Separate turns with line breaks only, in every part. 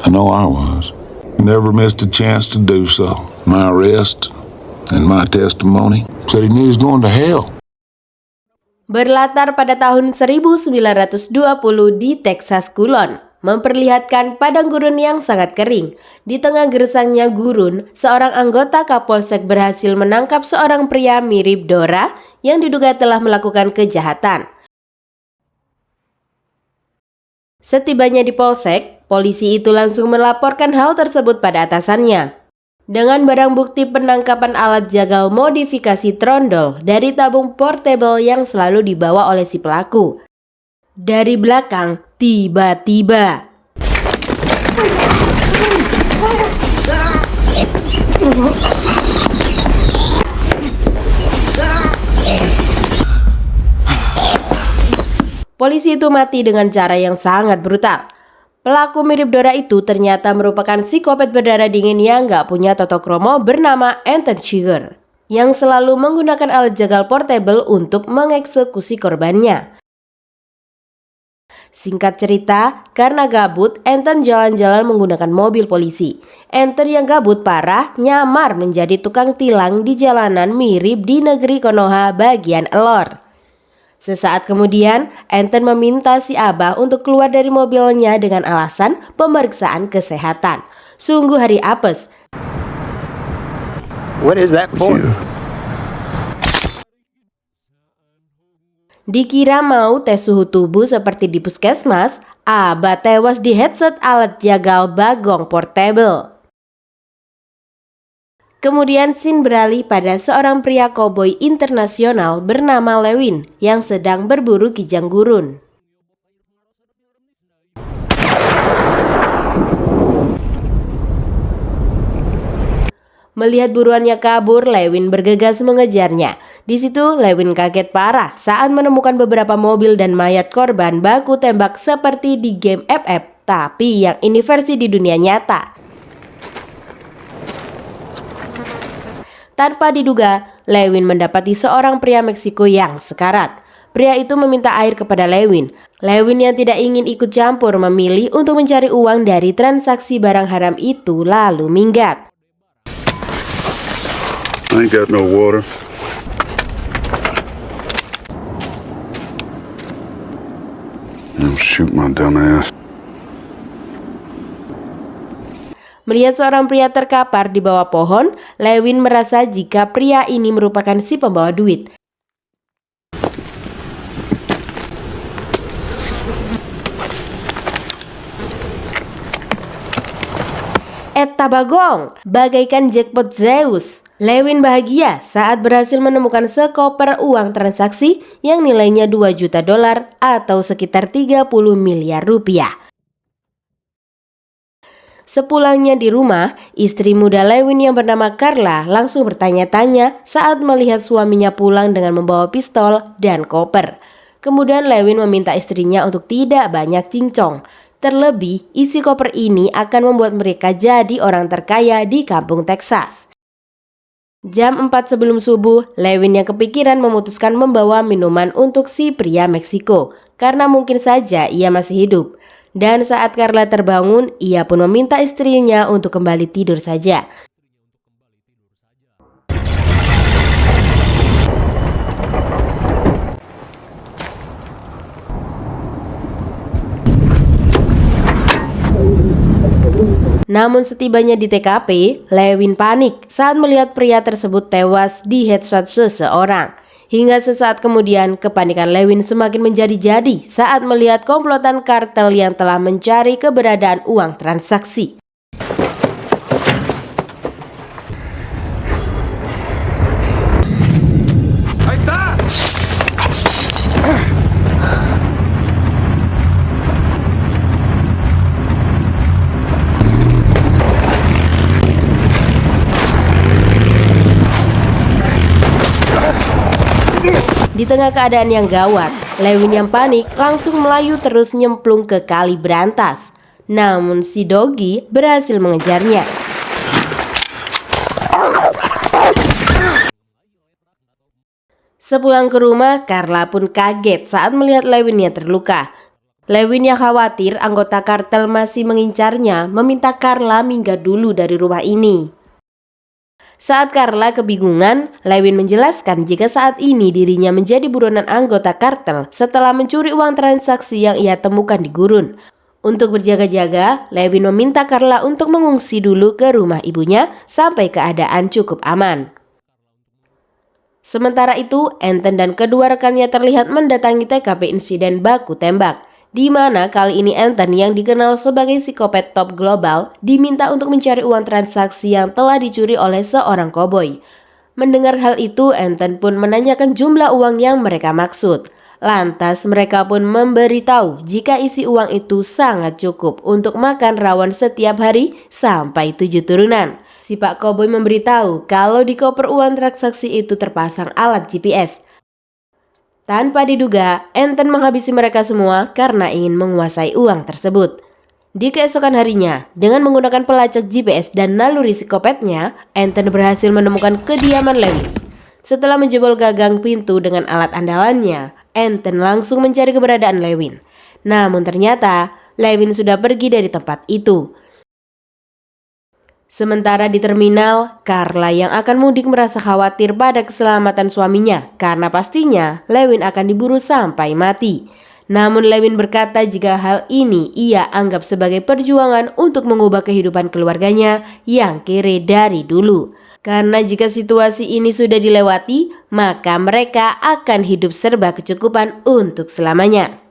I know I was. Never missed a chance to do so. My arrest and my testimony said he knew he was going to hell.
Berlatar pada tahun 1920 di Texas Kulon, memperlihatkan padang gurun yang sangat kering. Di tengah gersangnya gurun, seorang anggota Kapolsek berhasil menangkap seorang pria mirip Dora yang diduga telah melakukan kejahatan. Setibanya di polsek, polisi itu langsung melaporkan hal tersebut pada atasannya. Dengan barang bukti penangkapan alat jagal modifikasi trondol dari tabung portable yang selalu dibawa oleh si pelaku. Dari belakang, tiba-tiba polisi itu mati dengan cara yang sangat brutal. Pelaku mirip Dora itu ternyata merupakan psikopat berdarah dingin yang gak punya totok kromo bernama Anton Chigurh, yang selalu menggunakan alat jagal portable untuk mengeksekusi korbannya. Singkat cerita, karena gabut, Anton jalan-jalan menggunakan mobil polisi. Anton yang gabut parah nyamar menjadi tukang tilang di jalanan mirip di negeri Konoha bagian Elor. Sesaat kemudian, Anton meminta si Abah untuk keluar dari mobilnya dengan alasan pemeriksaan kesehatan. Sungguh hari apes.
What is that for?
Dikira mau tes suhu tubuh seperti di puskesmas, Abah tewas di headset alat jagal bagong portable. Kemudian scene beralih pada seorang pria koboi internasional bernama Lewin yang sedang berburu kijang gurun. Melihat buruannya kabur, Lewin bergegas mengejarnya. Di situ Lewin kaget parah saat menemukan beberapa mobil dan mayat korban baku tembak seperti di game FF, tapi yang ini versi di dunia nyata. Tanpa diduga, Lewin mendapati seorang pria Meksiko yang sekarat. Pria itu meminta air kepada Lewin. Lewin yang tidak ingin ikut campur memilih untuk mencari uang dari transaksi barang haram itu lalu minggat.
I ain't got no water. Oh, shoot my dumb ass.
Melihat seorang pria terkapar di bawah pohon, Lewin merasa jika pria ini merupakan si pembawa duit. Eta bagong, bagaikan jackpot Zeus. Lewin bahagia saat berhasil menemukan sekoper uang transaksi yang nilainya 2 juta dolar atau sekitar 30 miliar rupiah. Sepulangnya di rumah, istri muda Lewin yang bernama Carla langsung bertanya-tanya saat melihat suaminya pulang dengan membawa pistol dan koper. Kemudian Lewin meminta istrinya untuk tidak banyak cincong. Terlebih, isi koper ini akan membuat mereka jadi orang terkaya di kampung Texas. Jam 4 sebelum subuh, Lewin yang kepikiran memutuskan membawa minuman untuk si pria Meksiko, karena mungkin saja ia masih hidup. Dan saat Carla terbangun, ia pun meminta istrinya untuk kembali tidur saja. Namun setibanya di TKP, Lewin panik saat melihat pria tersebut tewas di headshot seseorang. Hingga sesaat kemudian, kepanikan Lewin semakin menjadi-jadi saat melihat komplotan kartel yang telah mencari keberadaan uang transaksi. Di tengah keadaan yang gawat, Lewin yang panik langsung melayu terus nyemplung ke kali berantas. Namun si Doggy berhasil mengejarnya. Sepulang ke rumah, Carla pun kaget saat melihat Lewin yang terluka. Lewin yang khawatir anggota kartel masih mengincarnya meminta Carla minggat dulu dari rumah ini. Saat Carla kebingungan, Lewin menjelaskan jika saat ini dirinya menjadi buronan anggota kartel setelah mencuri uang transaksi yang ia temukan di gurun. Untuk berjaga-jaga, Lewin meminta Carla untuk mengungsi dulu ke rumah ibunya sampai keadaan cukup aman. Sementara itu, Anton dan kedua rekannya terlihat mendatangi TKP insiden baku tembak, di mana kali ini Anton yang dikenal sebagai psikopat top global diminta untuk mencari uang transaksi yang telah dicuri oleh seorang koboi. Mendengar hal itu, Anton pun menanyakan jumlah uang yang mereka maksud. Lantas mereka pun memberitahu jika isi uang itu sangat cukup untuk makan rawon setiap hari sampai 7 turunan. Si Pak Koboi memberitahu kalau di koper uang transaksi itu terpasang alat GPS. Tanpa diduga, Anton menghabisi mereka semua karena ingin menguasai uang tersebut. Di keesokan harinya, dengan menggunakan pelacak GPS dan naluri psikopatnya, Anton berhasil menemukan kediaman Lewis. Setelah menjebol gagang pintu dengan alat andalannya, Anton langsung mencari keberadaan Lewin. Namun ternyata, Lewin sudah pergi dari tempat itu. Sementara di terminal, Carla yang akan mudik merasa khawatir pada keselamatan suaminya karena pastinya Lewin akan diburu sampai mati. Namun Lewin berkata jika hal ini ia anggap sebagai perjuangan untuk mengubah kehidupan keluarganya yang kere dari dulu. Karena jika situasi ini sudah dilewati, maka mereka akan hidup serba kecukupan untuk selamanya.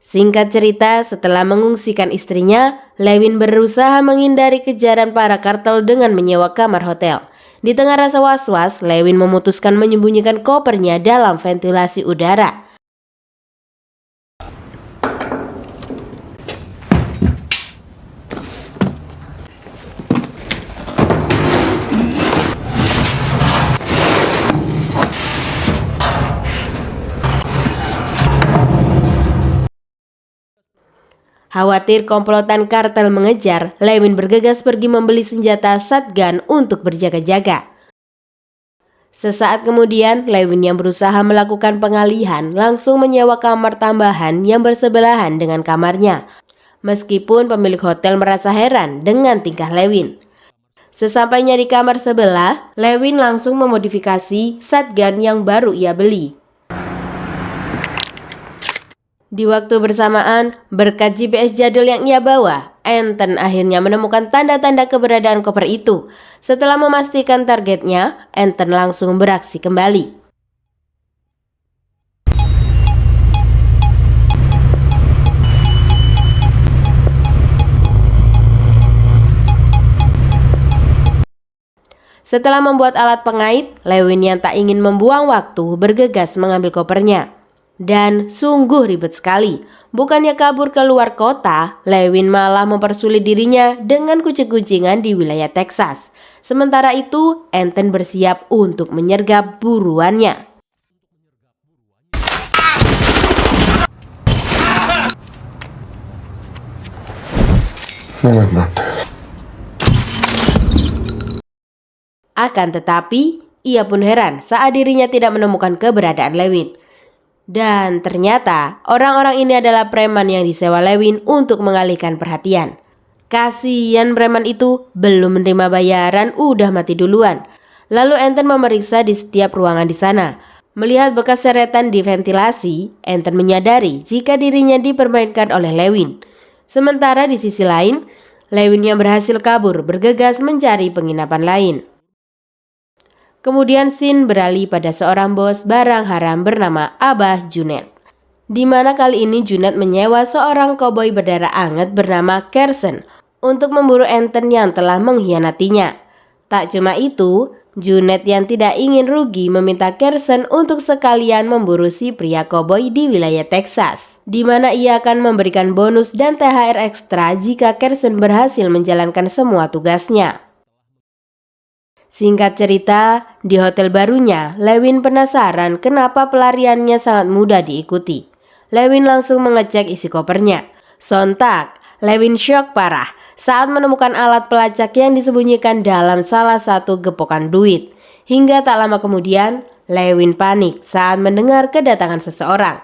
Singkat cerita, setelah mengungsikan istrinya, Lewin berusaha menghindari kejaran para kartel dengan menyewa kamar hotel. Di tengah rasa was-was, Lewin memutuskan menyembunyikan kopernya dalam ventilasi udara. Khawatir komplotan kartel mengejar, Lewin bergegas pergi membeli senjata shotgun untuk berjaga-jaga. Sesaat kemudian, Lewin yang berusaha melakukan pengalihan langsung menyewa kamar tambahan yang bersebelahan dengan kamarnya. Meskipun pemilik hotel merasa heran dengan tingkah Lewin. Sesampainya di kamar sebelah, Lewin langsung memodifikasi shotgun yang baru ia beli. Di waktu bersamaan, berkat GPS jadul yang ia bawa, Anton akhirnya menemukan tanda-tanda keberadaan koper itu. Setelah memastikan targetnya, Anton langsung beraksi kembali. Setelah membuat alat pengait, Lewin yang tak ingin membuang waktu bergegas mengambil kopernya. Dan sungguh ribet sekali. Bukannya kabur ke luar kota, Lewin malah mempersulit dirinya dengan kucing-kucingan di wilayah Texas. Sementara itu, Anton bersiap untuk menyergap buruannya. Akan tetapi, ia pun heran saat dirinya tidak menemukan keberadaan Lewin. Dan ternyata orang-orang ini adalah preman yang disewa Lewin untuk mengalihkan perhatian. Kasian preman itu belum menerima bayaran udah mati duluan. Lalu Anton memeriksa di setiap ruangan di sana. Melihat bekas seretan di ventilasi, Anton menyadari jika dirinya dipermainkan oleh Lewin. Sementara di sisi lain, Lewin yang berhasil kabur bergegas mencari penginapan lain. Kemudian scene beralih pada seorang bos barang haram bernama Abah Junet. Di mana kali ini Junet menyewa seorang koboi berdarah anget bernama Kersen untuk memburu Anton yang telah mengkhianatinya. Tak cuma itu, Junet yang tidak ingin rugi meminta Kersen untuk sekalian memburu si pria koboi di wilayah Texas, di mana ia akan memberikan bonus dan THR ekstra jika Kersen berhasil menjalankan semua tugasnya. Singkat cerita, di hotel barunya, Lewin penasaran kenapa pelariannya sangat mudah diikuti. Lewin langsung mengecek isi kopernya. Sontak, Lewin syok parah saat menemukan alat pelacak yang disembunyikan dalam salah satu gepokan duit. Hingga tak lama kemudian, Lewin panik saat mendengar kedatangan seseorang.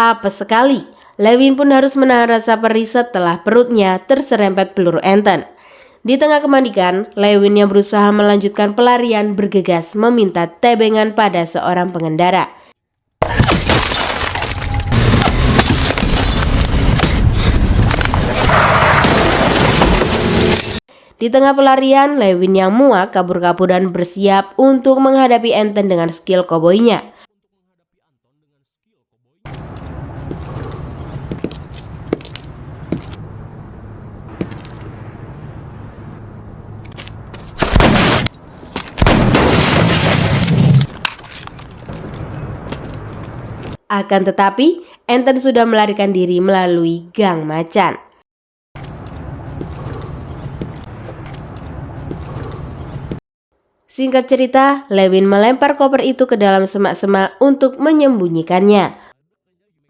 Apes sekali. Lewin pun harus menahan rasa perih setelah perutnya terserempet peluru Anton. Di tengah kemanikan, Lewin yang berusaha melanjutkan pelarian bergegas meminta tebengan pada seorang pengendara. Di tengah pelarian, Lewin yang muak kabur-kabur dan bersiap untuk menghadapi Anton dengan skill koboinya. Akan tetapi, Anton sudah melarikan diri melalui gang macan. Singkat cerita, Lewin melempar koper itu ke dalam semak-semak untuk menyembunyikannya.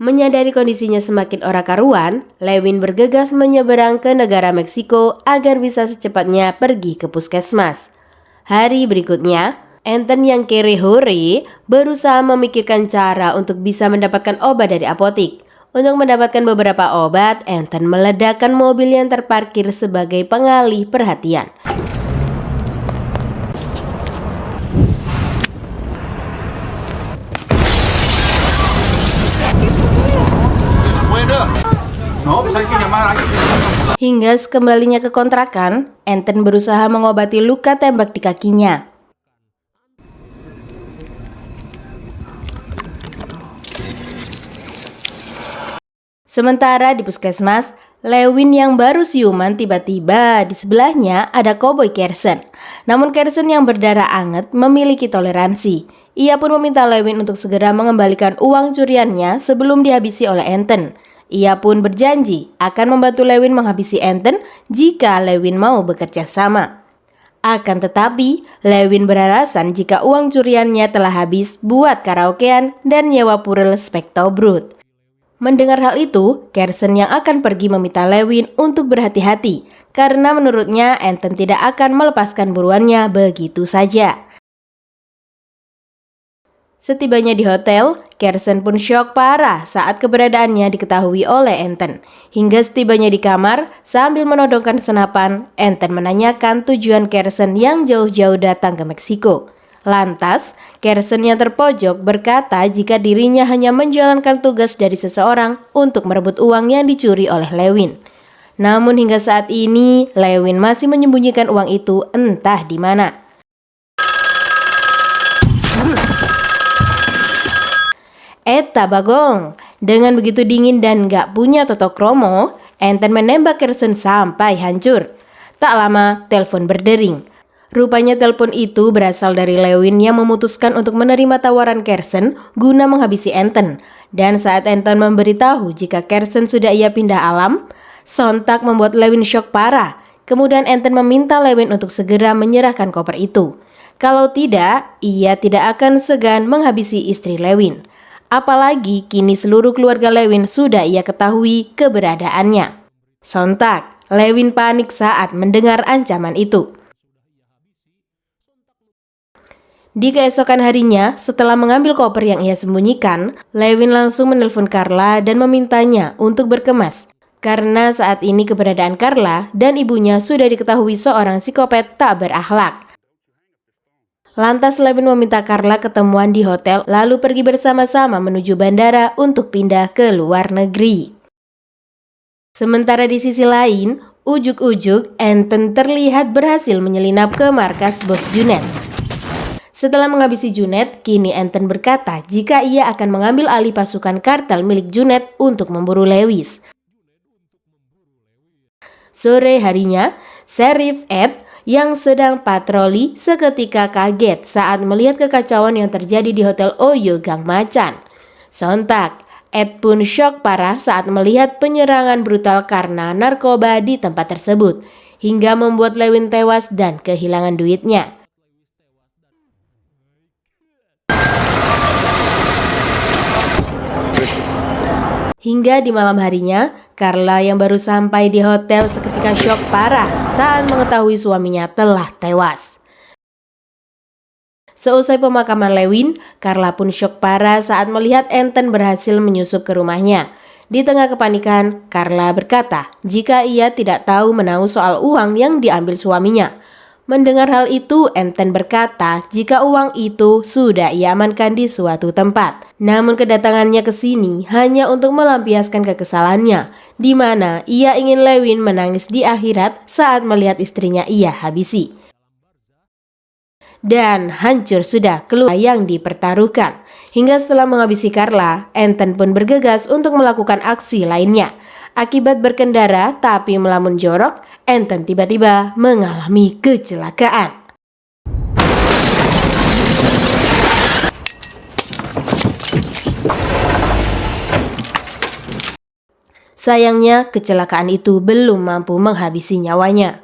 Menyadari kondisinya semakin ora karuan, Lewin bergegas menyeberang ke negara Meksiko agar bisa secepatnya pergi ke puskesmas. Hari berikutnya, Anton yang kere hore berusaha memikirkan cara untuk bisa mendapatkan obat dari apotik. Untuk mendapatkan beberapa obat, Anton meledakkan mobil yang terparkir sebagai pengalih perhatian. Hingga kembalinya ke kontrakan, Anton berusaha mengobati luka tembak di kakinya. Sementara di puskesmas, Lewin yang baru siuman tiba-tiba di sebelahnya ada koboi Kersen. Namun Kersen yang berdarah anget memiliki toleransi. Ia pun meminta Lewin untuk segera mengembalikan uang curiannya sebelum dihabisi oleh Anton. Ia pun berjanji akan membantu Lewin menghabisi Anton jika Lewin mau bekerja sama. Akan tetapi, Lewin beralasan jika uang curiannya telah habis buat karaokean dan nyewa purel Spektobrut. Mendengar hal itu, Kersen yang akan pergi meminta Lewin untuk berhati-hati karena menurutnya Anton tidak akan melepaskan buruannya begitu saja. Setibanya di hotel, Kersen pun syok parah saat keberadaannya diketahui oleh Anton. Hingga setibanya di kamar, sambil menodongkan senapan, Anton menanyakan tujuan Kersen yang jauh-jauh datang ke Meksiko. Lantas, Kersen yang terpojok berkata jika dirinya hanya menjalankan tugas dari seseorang untuk merebut uang yang dicuri oleh Lewin. Namun hingga saat ini, Lewin masih menyembunyikan uang itu entah di mana. Eta bagong, dengan begitu dingin dan gak punya totok kromo, Anton menembak Kersen sampai hancur. Tak lama, telepon berdering. Rupanya telepon itu berasal dari Lewin yang memutuskan untuk menerima tawaran Kersen guna menghabisi Anton. Dan saat Anton memberitahu jika Kersen sudah ia pindah alam, sontak membuat Lewin syok parah. Kemudian Anton meminta Lewin untuk segera menyerahkan koper itu. Kalau tidak, ia tidak akan segan menghabisi istri Lewin. Apalagi kini seluruh keluarga Lewin sudah ia ketahui keberadaannya. Sontak, Lewin panik saat mendengar ancaman itu. Di keesokan harinya, setelah mengambil koper yang ia sembunyikan, Lewin langsung menelpon Carla dan memintanya untuk berkemas. Karena saat ini keberadaan Carla dan ibunya sudah diketahui seorang psikopat tak berakhlak. Lantas Lewin meminta Carla ketemuan di hotel lalu pergi bersama-sama menuju bandara untuk pindah ke luar negeri. Sementara di sisi lain, ujuk-ujuk Anton terlihat berhasil menyelinap ke markas bos Junet. Setelah menghabisi Junet, kini Anton berkata jika ia akan mengambil alih pasukan kartel milik Junet untuk memburu Lewis. Sore harinya, Sheriff Ed yang sedang patroli seketika kaget saat melihat kekacauan yang terjadi di Hotel Oyo Gang Macan. Sontak, Ed pun syok parah saat melihat penyerangan brutal karena narkoba di tempat tersebut, hingga membuat Lewin tewas dan kehilangan duitnya. Hingga di malam harinya, Carla yang baru sampai di hotel seketika syok parah saat mengetahui suaminya telah tewas. Seusai pemakaman Lewin, Carla pun syok parah saat melihat Anton berhasil menyusup ke rumahnya. Di tengah kepanikan, Carla berkata jika ia tidak tahu menahu soal uang yang diambil suaminya. Mendengar hal itu, Anton berkata jika uang itu sudah ia amankan di suatu tempat. Namun kedatangannya ke sini hanya untuk melampiaskan kekesalannya, di mana ia ingin Lewin menangis di akhirat saat melihat istrinya ia habisi. Dan hancur sudah keluarga yang dipertaruhkan. Hingga setelah menghabisi Carla, Anton pun bergegas untuk melakukan aksi lainnya. Akibat berkendara tapi melamun jorok, Anton tiba-tiba mengalami kecelakaan. Sayangnya, kecelakaan itu belum mampu menghabisi nyawanya.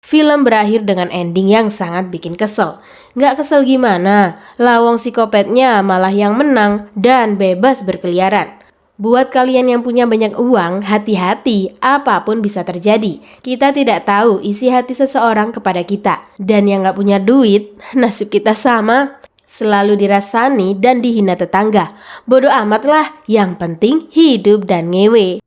Film berakhir dengan ending yang sangat bikin kesel. Nggak kesel gimana, lawang psikopatnya malah yang menang dan bebas berkeliaran. Buat kalian yang punya banyak uang, hati-hati, apapun bisa terjadi. Kita tidak tahu isi hati seseorang kepada kita. Dan yang nggak punya duit, nasib kita sama. Selalu dirasani dan dihina tetangga. Bodoh amat lah, yang penting hidup dan ngewe.